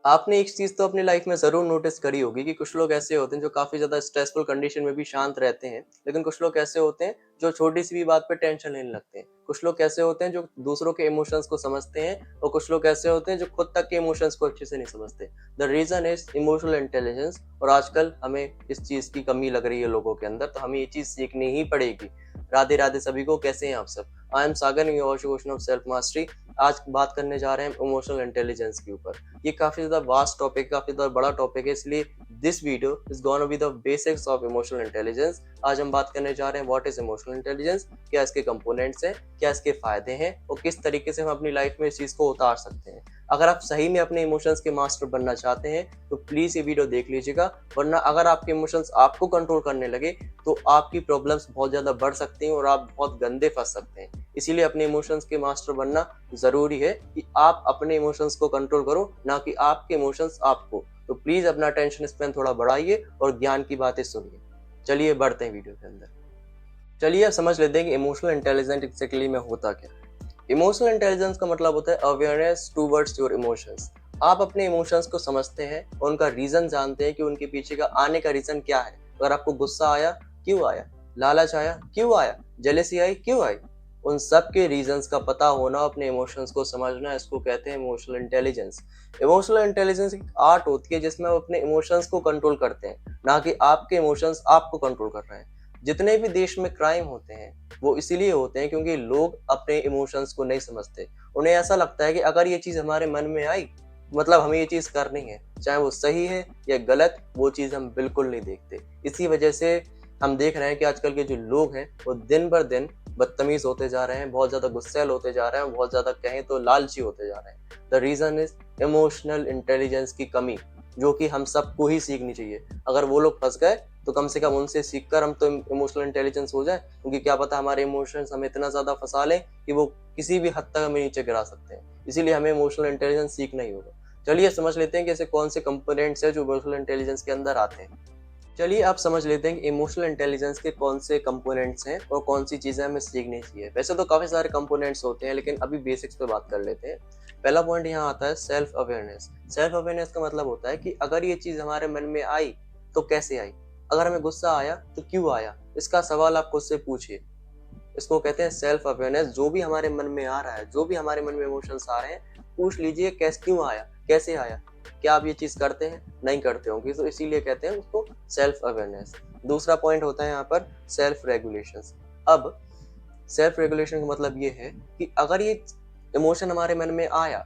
आपने एक चीज़ तो अपनी लाइफ में ज़रूर नोटिस करी होगी कि कुछ लोग ऐसे होते हैं जो काफ़ी ज़्यादा स्ट्रेसफुल कंडीशन में भी शांत रहते हैं, लेकिन कुछ लोग ऐसे होते हैं जो छोटी-सी भी बात पे टेंशन लेने लगते हैं। कुछ लोग ऐसे होते हैं जो दूसरों के इमोशंस को समझते हैं और कुछ लोग ऐसे होते हैं जो खुद तक के इमोशंस को अच्छे से नहीं समझते। The reason is emotional intelligence और आजकल हमें इस चीज़ की कमी लग रही है लोगों के अंदर, तो हमें ये चीज़ सीखनी ही पड़ेगी। राधे-राधे सभी को, कैसे हैं आप सब? I am Sagar in your question of self mastery. आज बात करने जा रहे हैं इमोशनल इंटेलिजेंस के ऊपर। ये काफ़ी ज़्यादा वास्ट टॉपिक, काफ़ी ज़्यादा बड़ा टॉपिक है, इसलिए this video is gonna be the basics of emotional intelligence. आज हम बात करने जा रहे हैं व्हाट इज़ इमोशनल इंटेलिजेंस, क्या इसके कंपोनेंट्स हैं, क्या इसके फ़ायदे हैं और किस तरीके से हम अपनी लाइफ में इस चीज़ को उतार सकते हैं। अगर आप सही में अपने इमोशंस के मास्टर बनना चाहते हैं, तो प्लीज़ ये वीडियो देख लीजिएगा, वरना अगर आपके इमोशंस आपको कंट्रोल करने लगे, तो आपकी प्रॉब्लम्स बहुत ज़्यादा बढ़ सकती हैं और आप बहुत गंदे फँस सकते हैं। इसीलिए अपने इमोशंस के मास्टर बनना ज़रूरी है कि आप अपने इमोशंस को कंट्रोल करो, ना कि आपके इमोशंस आपको। तो प्लीज़ अपना अटेंशन स्पैन थोड़ा बढ़ाइए और ज्ञान की बातें सुनिए। चलिए बढ़ते हैं वीडियो के अंदर। चलिए अब समझ लेते हैं कि इमोशनल इंटेलिजेंस एक्चुअली में होता क्या है। इमोशनल इंटेलिजेंस का मतलब होता है अवेयरनेस टूवर्ड्स योर इमोशंस। आप अपने इमोशंस को समझते हैं और उनका रीज़न जानते हैं कि उनके पीछे का आने का रीज़न क्या है। अगर आपको गुस्सा आया, क्यों आया? लालच आया, क्यों आया? जेलसी आई, क्यों आई? उन सब के रीजंस का पता होना, अपने इमोशंस को समझना, इसको कहते हैं इमोशनल इंटेलिजेंस। इमोशनल इंटेलिजेंस एक आर्ट होती है जिसमें आप अपने इमोशंस को कंट्रोल करते हैं, ना कि आपके इमोशंस आपको कंट्रोल कर रहे हैं। जितने भी देश में क्राइम होते हैं, वो इसीलिए होते हैं क्योंकि लोग अपने इमोशंस को नहीं समझते। उन्हें ऐसा लगता है कि अगर ये चीज़ हमारे मन में आई, मतलब हमें ये चीज़ करनी है, चाहे वो सही है या गलत, वो चीज़ हम बिल्कुल नहीं देखते। इसी वजह से हम देख रहे हैं कि आजकल के जो लोग हैं, वो दिन बर दिन बदतमीज़ होते जा रहे हैं, बहुत ज़्यादा गुस्सैल होते जा रहे हैं, बहुत ज़्यादा कहें तो लालची होते जा रहे हैं। The reason is emotional intelligence की कमी, जो कि हम सबको ही सीखनी चाहिए। अगर वो लोग फँस गए, तो कम से कम उनसे सीखकर हम तो इमोशनल इंटेलिजेंस हो जाए, क्योंकि क्या पता हमारे इमोशंस हमें इतना ज़्यादा फँसा लें कि वो किसी भी हद तक हमें नीचे गिरा सकते हैं। इसीलिए हमें इमोशनल इंटेलिजेंस सीखना ही होगा। चलिए समझ लेते हैं कि ऐसे कौन से कंपोनेंट्स हैं जो इमोशनल इंटेलिजेंस के अंदर आते हैं। चलिए आप समझ लेते हैं कि इमोशनल इंटेलिजेंस के कौन से कंपोनेंट्स हैं और कौन सी चीज़ें हमें सीखनी चाहिए। वैसे तो काफ़ी सारे कंपोनेंट्स होते हैं, लेकिन अभी बेसिक्स पे बात कर लेते हैं। पहला पॉइंट यहाँ आता है सेल्फ अवेयरनेस। सेल्फ अवेयरनेस का मतलब होता है कि अगर ये चीज़ हमारे मन में आई, तो कैसे आई? अगर हमें गुस्सा आया, तो क्यों आया? इसका सवाल आप खुद से पूछिए। इसको कहते हैं सेल्फ अवेयरनेस। जो भी हमारे मन में आ रहा है, जो भी हमारे मन में इमोशंस आ रहे हैं, पूछ लीजिए कैसे, क्यों आया, कैसे आया? क्या आप ये चीज़ करते हैं? नहीं करते होंगे, तो इसीलिए कहते हैं उसको सेल्फ अवेयरनेस। दूसरा पॉइंट होता है यहाँ पर सेल्फ रेगुलेशंस। अब सेल्फ रेगुलेशन का मतलब ये है कि अगर ये इमोशन हमारे मन में आया,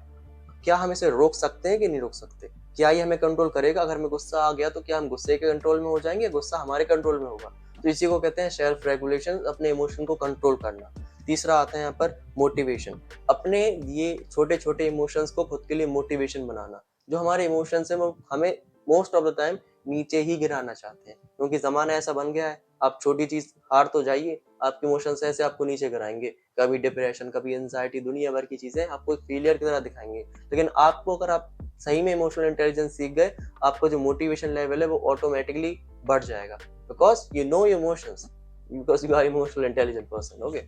क्या हम इसे रोक सकते हैं कि नहीं रोक सकते? क्या ये हमें कंट्रोल करेगा? अगर हमें गुस्सा आ गया, तो क्या हम गुस्से के कंट्रोल में हो जाएँगे? गुस्सा हमारे कंट्रोल में होगा। तो इसी को कहते हैं सेल्फ रेगुलेशन, अपने इमोशन को कंट्रोल करना। तीसरा आता है यहाँ पर मोटिवेशन। अपने ये छोटे-छोटे इमोशंस को खुद के लिए मोटिवेशन बनाना। जो हमारे इमोशंस हैं, वो हमें मोस्ट ऑफ द टाइम नीचे ही गिराना चाहते हैं, क्योंकि ज़माना ऐसा बन गया है, आप छोटी चीज़ हार तो जाइए, आपके इमोशंस ऐसे आपको नीचे गिराएँगे। कभी डिप्रेशन, कभी एंग्ज़ायटी, दुनिया भर की चीज़ें आपको एक फेलियर की तरह दिखाएँगे। लेकिन आपको, अगर आप सही में इमोशनल इंटेलिजेंस सीख गए, आपका जो मोटिवेशन लेवल है वो ऑटोमेटिकली बढ़ जाएगा, because you know your emotions, because you are emotional intelligent person. Okay.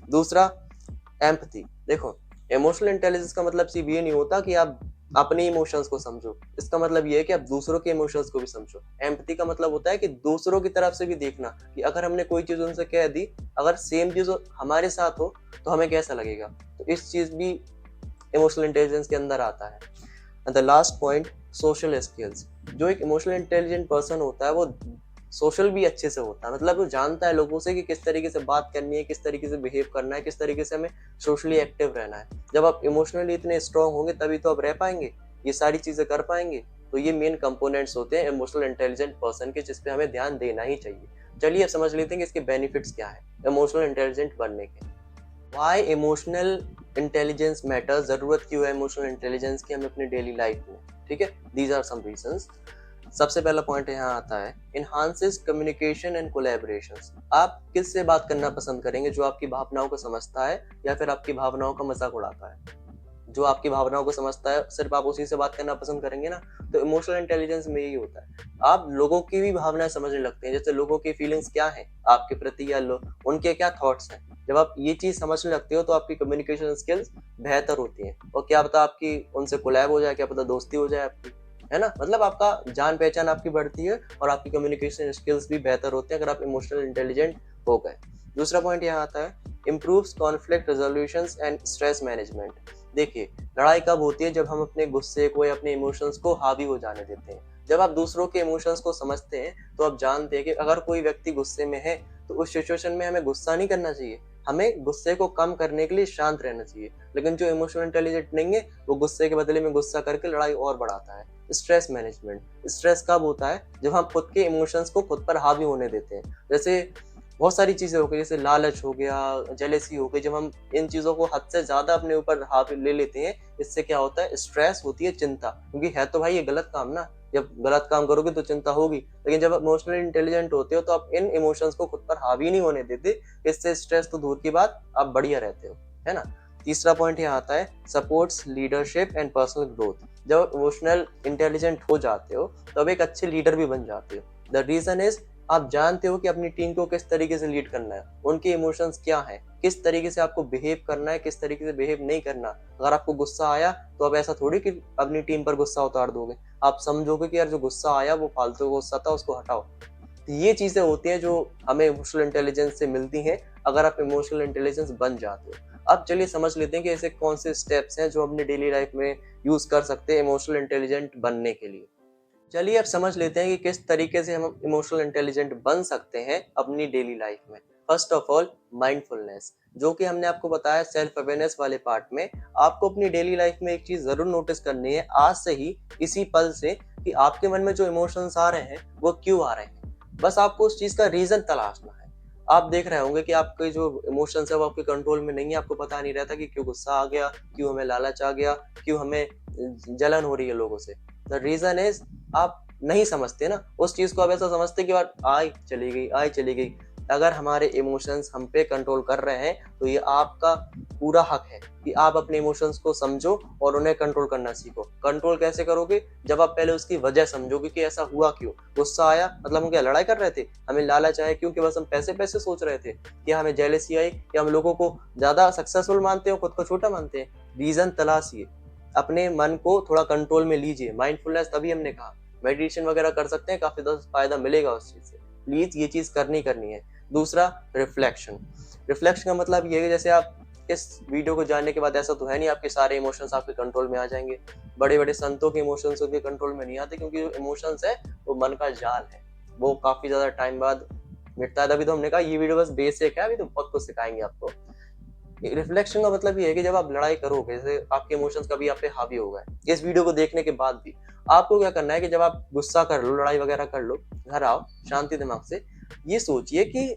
दूसरा, एम्पैथी। देखो, इमोशनल इंटेलिजेंस का मतलब सिर्फ ये नहीं होता कि आप अपने इमोशंस को समझो। इसका मतलब ये है कि आप दूसरों के इमोशंस को भी समझो। एम्पैथी का मतलब होता है कि दूसरों की तरफ से भी देखना, कि अगर हमने कोई चीज़ उनसे कह दी, अगर सेम चीज़ हमारे साथ हो, तो हमें कैसा लगेगा? तो इस चीज़ भी इमोशनल इंटेलिजेंस के अंदर आता है। And the last point, social skills. जो एक इमोशनल इंटेलिजेंट पर्सन होता है, वो सोशल भी अच्छे से होता है, मतलब वो जानता है लोगों से कि किस तरीके से बात करनी है, किस तरीके से बिहेव करना है, किस तरीके से हमें सोशली एक्टिव रहना है। जब आप इमोशनली इतने स्ट्रांग होंगे, तभी तो आप रह पाएंगे, ये सारी चीज़ें कर पाएंगे। तो ये मेन कंपोनेंट्स होते हैं इमोशनल इंटेलिजेंट पर्सन के, जिसपे हमें ध्यान देना ही चाहिए। चलिए अब समझ लेते हैं कि इसके बेनिफिट्स क्या है इमोशनल इंटेलिजेंट बनने के। व्हाई इमोशनल इंटेलिजेंस मैटर, जरूरत क्यों है इमोशनल इंटेलिजेंस की हमें अपनी डेली लाइफ में? ठीक है, दीज आर सम रीजंस। सबसे पहला पॉइंट यहाँ आता है इनहांसेस कम्युनिकेशन एंड कोलैबोरेशंस। आप किससे बात करना पसंद करेंगे? जो आपकी भावनाओं को समझता है या फिर आपकी भावनाओं का मजाक उड़ाता है? जो आपकी भावनाओं को समझता है, सिर्फ आप उसी से बात करना पसंद करेंगे ना। तो इमोशनल इंटेलिजेंस में यही होता है, आप लोगों की भी भावनाएं समझने लगते हैं, जैसे लोगों की फीलिंग्स क्या है आपके प्रति, या उनके क्या थॉट्स हैं। जब आप ये चीज समझने लगते हो, तो आपकी कम्युनिकेशन स्किल्स बेहतर होती हैं, और क्या पता आपकी उनसे कोलैब हो जाए, क्या पता दोस्ती हो जाए आपकी। है ना? मतलब आपका जान पहचान आपकी बढ़ती है और आपकी कम्युनिकेशन स्किल्स भी बेहतर होते हैं अगर आप इमोशनल इंटेलिजेंट हो गए। दूसरा पॉइंट यहाँ आता है, improves conflict resolutions and stress management. देखिए, लड़ाई कब होती है? जब हम अपने गुस्से को या अपने इमोशंस को हावी हो जाने देते हैं। जब आप दूसरों के इमोशंस को समझते हैं तो आप जानते हैं कि अगर कोई व्यक्ति गुस्से में है तो उस सिचुएशन में हमें गुस्सा नहीं करना चाहिए, हमें गुस्से को कम करने के लिए शांत रहना चाहिए। लेकिन जो इमोशनल इंटेलिजेंट नहीं है वो गुस्से के बदले में गुस्सा करके लड़ाई और बढ़ाता है। स्ट्रेस मैनेजमेंट, स्ट्रेस कब होता है? जब हम खुद के इमोशंस को खुद पर हावी होने देते हैं। जैसे बहुत सारी चीजें हो गई, जैसे लालच हो गया, जेलेसी हो गई, जब हम इन चीजों को हद से ज्यादा अपने ऊपर हावी ले लेते हैं, इससे क्या होता है? स्ट्रेस होती है चिंता, क्योंकि है तो भाई ये गलत काम ना, जब गलत काम करोगे तो चिंता होगी। लेकिन जब आप इमोशनली इंटेलिजेंट होते हो तो आप इन इमोशंस को खुद पर हावी नहीं होने देते, इससे स्ट्रेस तो दूर की बात, आप बढ़िया रहते हो, है ना? तीसरा पॉइंट यहाँ आता है, supports leadership and personal growth. जब इमोशनल इंटेलिजेंट हो जाते हो तब एक अच्छे लीडर भी बन जाते हो। द रीजन इज, आप जानते हो कि अपनी टीम को किस तरीके से लीड करना है, उनके इमोशंस क्या हैं, किस तरीके से आपको बिहेव करना है, किस तरीके से बिहेव नहीं करना। अगर आपको गुस्सा आया तो आप ऐसा थोड़ी कि अपनी टीम पर गुस्सा उतार दोगे, आप समझोगे कि यार जो गुस्सा आया वो फालतू गुस्सा था, उसको हटाओ। तो ये चीजें होती हैं जो हमें इमोशनल इंटेलिजेंस से मिलती हैं अगर आप इमोशनल इंटेलिजेंस बन जाते हो। अब चलिए समझ लेते हैं कि ऐसे कौन से स्टेप्स हैं जो अपनी डेली लाइफ में यूज कर सकते हैं इमोशनल इंटेलिजेंट बनने के लिए। चलिए अब समझ लेते हैं कि किस तरीके से हम इमोशनल इंटेलिजेंट बन सकते हैं अपनी डेली लाइफ में। फर्स्ट ऑफ ऑल, माइंडफुलनेस, जो कि हमने आपको बताया सेल्फ अवेयरनेस वाले पार्ट में। आपको अपनी डेली लाइफ में एक चीज जरूर नोटिस करनी है आज से ही, इसी पल से, कि आपके मन में जो इमोशंस आ रहे हैं वो क्यों आ रहे हैं। बस आपको उस चीज का रीजन तलाशना है। आप देख रहे होंगे कि आपके जो इमोशंस है वो आपके कंट्रोल में नहीं है, आपको पता नहीं रहता कि क्यों गुस्सा आ गया, क्यों हमें लालच आ गया, क्यों हमें जलन हो रही है लोगों से। द रीजन इज, आप नहीं समझते ना उस चीज को, आप ऐसा समझते कि बात आई चली गई, आई चली गई। अगर हमारे इमोशंस हम पे कंट्रोल कर रहे हैं तो ये आपका पूरा हक है कि आप अपने इमोशंस को समझो और उन्हें कंट्रोल करना सीखो। कंट्रोल कैसे करोगे? जब आप पहले उसकी वजह समझोगे कि ऐसा हुआ क्यों। गुस्सा आया मतलब हम क्या लड़ाई कर रहे थे, हमें लालच आया क्योंकि बस हम पैसे पैसे सोच रहे थे, या हमें जेलसी आई, या हम लोगों को ज्यादा सक्सेसफुल मानते हो, खुद को छोटा मानते हैं। रीजन तलाशिए, अपने मन को थोड़ा कंट्रोल में लीजिए। माइंडफुलनेस तभी हमने कहा, मेडिटेशन वगैरह कर सकते हैं, काफी ज्यादा फायदा मिलेगा उस चीज से। प्लीज ये चीज करनी है। दूसरा, रिफ्लेक्शन। रिफ्लेक्शन का मतलब ये है कि जैसे आप इस वीडियो को जानने के बाद ऐसा तो है नहीं आपके सारे इमोशंस आपके कंट्रोल में आ जाएंगे। बड़े बड़े संतों के इमोशंस उनके कंट्रोल में नहीं आते, क्योंकि जो इमोशंस है वो मन का जाल है, वो काफी ज्यादा टाइम बाद मिटता है। तभी तो हमने कहा ये वीडियो बस बेसिक है, अभी तो बहुत कुछ सिखाएंगे आपको। रिफ्लेक्शन का मतलब ये है कि जब आप लड़ाई करोगे, जैसे आपके इमोशंस कभी आप पे हावी हो गए, इस वीडियो को देखने के बाद भी आपको क्या करना है कि जब आप गुस्सा कर लो, लड़ाई वगैरह कर लो, घर आओ शांति दिमाग से, ये सोचिए कि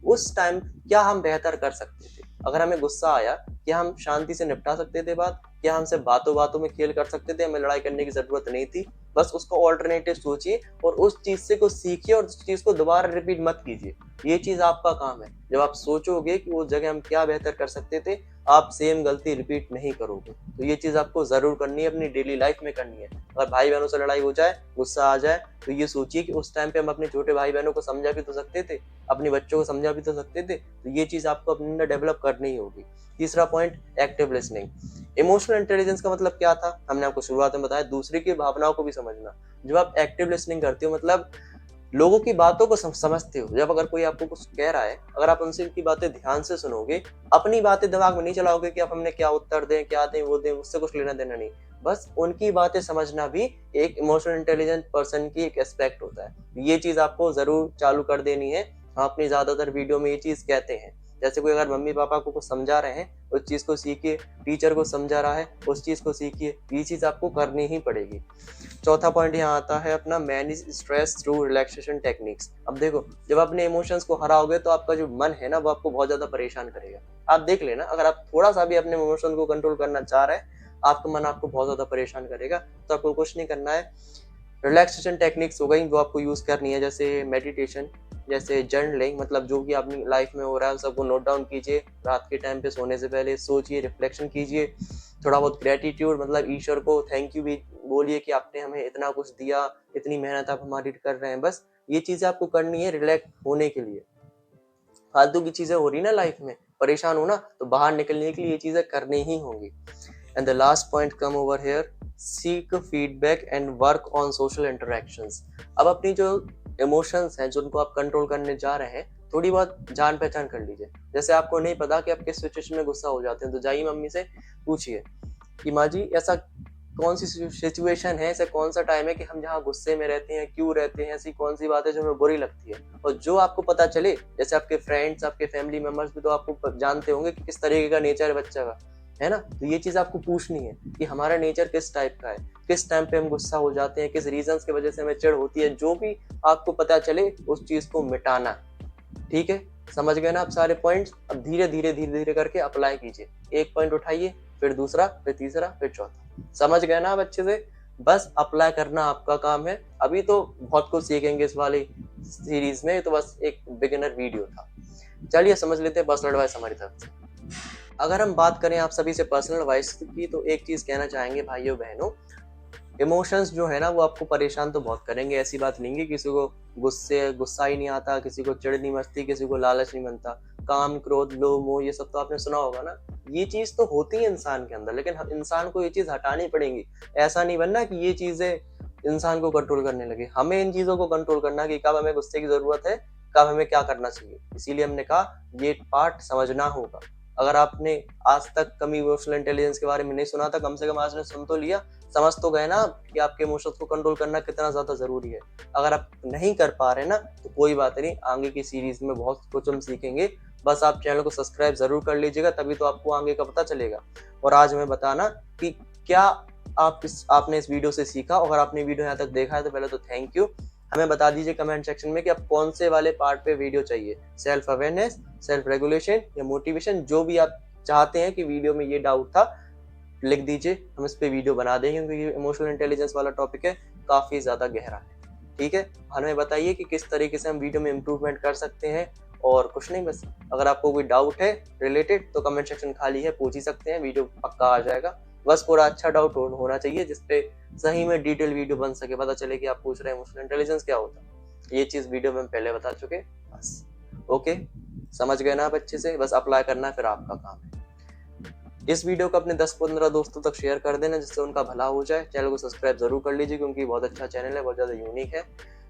उस टाइम क्या हम बेहतर कर सकते थे। अगर हमें गुस्सा आया, क्या हम शांति से निपटा सकते थे बात, क्या हमसे बातों बातों में खेल कर सकते थे, हमें लड़ाई करने की जरूरत नहीं थी। बस उसको ऑल्टरनेटिव सोचिए और उस चीज से कुछ सीखिए और उस चीज को दोबारा रिपीट मत कीजिए। ये चीज आपका काम है। जब आप सोचोगे कि उस जगह हम क्या बेहतर कर सकते थे, आप सेम गलती रिपीट नहीं करोगे। तो ये चीज आपको जरूर करनी है, अपनी डेली लाइफ में करनी है। अगर भाई बहनों से लड़ाई हो जाए, गुस्सा आ जाए, तो ये सोचिए कि उस टाइम पे हम अपने छोटे भाई बहनों को समझा भी तो सकते थे, अपने बच्चों को समझा भी तो सकते थे। तो ये चीज आपको अपने अंदर डेवलप करनी ही होगी। तीसरा point, active listening. Emotional intelligence का मतलब क्या था, हमने आपको शुरुआत में बताया, दूसरे की भावनाओं को भी समझना। जब आप एक्टिव लिसनिंग करते हो मतलब लोगों की बातों को समझते हो। जब अगर कोई आपको कुछ कह रहा है, अगर आप उनसे की बातें ध्यान से सुनोगे, अपनी बातें दिमाग में नहीं चलाओगे कि अब हमने क्या उत्तर दें, क्या दें, वो दें, उससे कुछ लेना देना नहीं। बस उनकी बातें समझना भी एक इमोशनल इंटेलिजेंट पर्सन की एक एस्पेक्ट होता है। ये चीज आपको जरूर चालू कर देनी है। हम अपनी ज्यादातर वीडियो में ये चीज कहते हैं। जैसे कोई अगर मम्मी पापा को कुछ समझा रहे हैं, उस चीज को सीखिए। टीचर को समझा रहा है, उस चीज को सीखिए। ये चीज आपको करनी ही पड़ेगी। चौथा पॉइंट यहाँ आता है अपना, manage stress through relaxation techniques. अब देखो, जब अपने इमोशंस को हराओगे तो आपका जो मन है ना वो आपको बहुत ज्यादा परेशान करेगा। आप देख लेना, अगर आप थोड़ा सा भी अपने इमोशन को कंट्रोल करना चाह रहे हैं, आपका मन आपको बहुत ज्यादा परेशान करेगा। तो आपको कुछ नहीं करना है, रिलैक्सेशन टेक्निक्स हो गई वो आपको यूज करनी है, जैसे मेडिटेशन, जैसे जर्नलिंग, मतलब जो भी अपनी लाइफ में हो रहा है सबको नोट डाउन कीजिए। रात के टाइम पे सोने से पहले सोचिए, रिफ्लेक्शन कीजिए। थोड़ा बहुत ग्रेटिट्यूड, मतलब ईश्वर को थैंक यू भी बोलिए कि आपने हमें इतना कुछ दिया, इतनी मेहनत आप हमारी कर रहे हैं। बस ये चीजें आपको करनी है रिलैक्स होने के लिए। फालतू की चीजें हो रही ना लाइफ में, परेशान हो ना, तो बाहर निकलने के लिए ये चीजें करनी ही होंगी। And the last point come over here, seek feedback and work on social interactions. अब अपनी जो इमोशंस हैं, जिनको आप कंट्रोल करने जा रहे हैं, थोड़ी बहुत जान पहचान कर लीजिए। जैसे आपको नहीं पता कि आप किस सिचुएशन में गुस्सा हो जाते हैं, तो जाइए मम्मी से पूछिए कि माँ जी, ऐसा कौन सी सिचुएशन है, ऐसा कौन सा टाइम है कि हम जहाँ गुस्से में रहते हैं, क्यों रहते हैं, ऐसी कौन सी बात है जो हमें बुरी लगती है। और जो आपको पता चले, जैसे आपके फ्रेंड्स, आपके फैमिली मेंबर्स भी तो आपको जानते होंगे कि किस तरीके का नेचर है बच्चा का, है ना। तो ये चीज आपको पूछनी है कि हमारा नेचर किस टाइप का है, किस टाइम पे हम गुस्सा हो जाते हैं, किस रीजंस की वजह से हमें चिढ़ होती है। जो भी आपको पता चले उस चीज को मिटाना। ठीक है, समझ गए ना आप सारे पॉइंट्स। अब धीरे धीरे धीरे धीरे करके अप्लाई कीजिए। एक पॉइंट उठाइए, फिर दूसरा, फिर तीसरा, फिर चौथा। समझ गए ना आप अच्छे से। बस अप्लाई करना आपका काम है। अभी तो बहुत कुछ सीखेंगे इस वाली सीरीज में, तो बस एक बिगिनर वीडियो था। चलिए समझ लेते हैं पर्सनल एडवाइस हमारी तरफ से। अगर हम बात करें आप सभी से पर्सनल एडवाइस की, तो एक चीज कहना चाहेंगे भाइयों बहनों, इमोशंस जो है ना वो आपको परेशान तो बहुत करेंगे। ऐसी बात नहीं है किसी को गुस्सा ही नहीं आता, किसी को चिढ़ नहीं मचती, किसी को लालच नहीं बनता। काम, क्रोध, लोभ, मोह, ये सब तो आपने सुना होगा ना। ये चीज तो होती है इंसान के अंदर, लेकिन इंसान को ये चीज हटानी पड़ेंगी। ऐसा नहीं बनना कि ये चीजें इंसान को कंट्रोल करने लगे। हमें इन चीजों को कंट्रोल करना कि कब हमें गुस्से की जरूरत है, कब हमें क्या करना चाहिए। इसीलिए हमने कहा ये पार्ट समझना होगा। अगर आपने आज तक कभी इमोशनल इंटेलिजेंस के बारे में नहीं सुना था, कम से कम आज ने सुन तो लिया, समझ तो गए ना कि आपके इमोशंस को कंट्रोल करना कितना ज्यादा जरूरी है। अगर आप नहीं कर पा रहे ना, तो कोई बात नहीं, आगे की सीरीज में बहुत कुछ हम सीखेंगे। बस आप चैनल को सब्सक्राइब जरूर कर लीजिएगा, तभी तो आपको आगे का पता चलेगा। और आज हमें बताना कि क्या आपने इस वीडियो से सीखा। अगर आपने वीडियो यहाँ तक देखा है तो पहले तो थैंक यू। हमें बता दीजिए कमेंट सेक्शन में कि आप कौन से वाले पार्ट पे वीडियो चाहिए, सेल्फ अवेयरनेस, सेल्फ रेगुलेशन या मोटिवेशन। जो भी आप चाहते हैं कि वीडियो में ये डाउट था, लिख दीजिए, हम इस पे वीडियो बना देंगे, क्योंकि इमोशनल इंटेलिजेंस वाला टॉपिक है, काफी ज्यादा गहरा है। ठीक है, हमें बताइए कि किस तरीके से हम वीडियो में इम्प्रूवमेंट कर सकते हैं। और कुछ नहीं, बस अगर आपको कोई डाउट है रिलेटेड तो कमेंट सेक्शन खाली है, पूछ ही सकते हैं, वीडियो पक्का आ जाएगा। बस पूरा अच्छा डाउट होना चाहिए जिसपे सही में डिटेल वीडियो बन सके, पता चले कि आप पूछ रहे हैं इमोशनल इंटेलिजेंस क्या होता है। ये चीज वीडियो में हम पहले बता चुके। बस ओके, समझ गए ना आप अच्छे से। बस अप्लाई करना फिर आपका काम है। इस वीडियो को अपने 10-15 दोस्तों तक शेयर कर देना, जिससे उनका भला हो जाए। चैनल को सब्सक्राइब जरूर कर लीजिए, क्योंकि बहुत अच्छा चैनल है, बहुत ज़्यादा यूनिक है।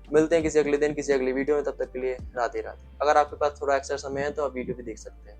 मिलते हैं किसी अगले दिन किसी अगली वीडियो में, तब तक के लिए राधे राधे। अगर आपके पास थोड़ा एक्स्ट्रा समय है तो आप वीडियो भी देख सकते हैं।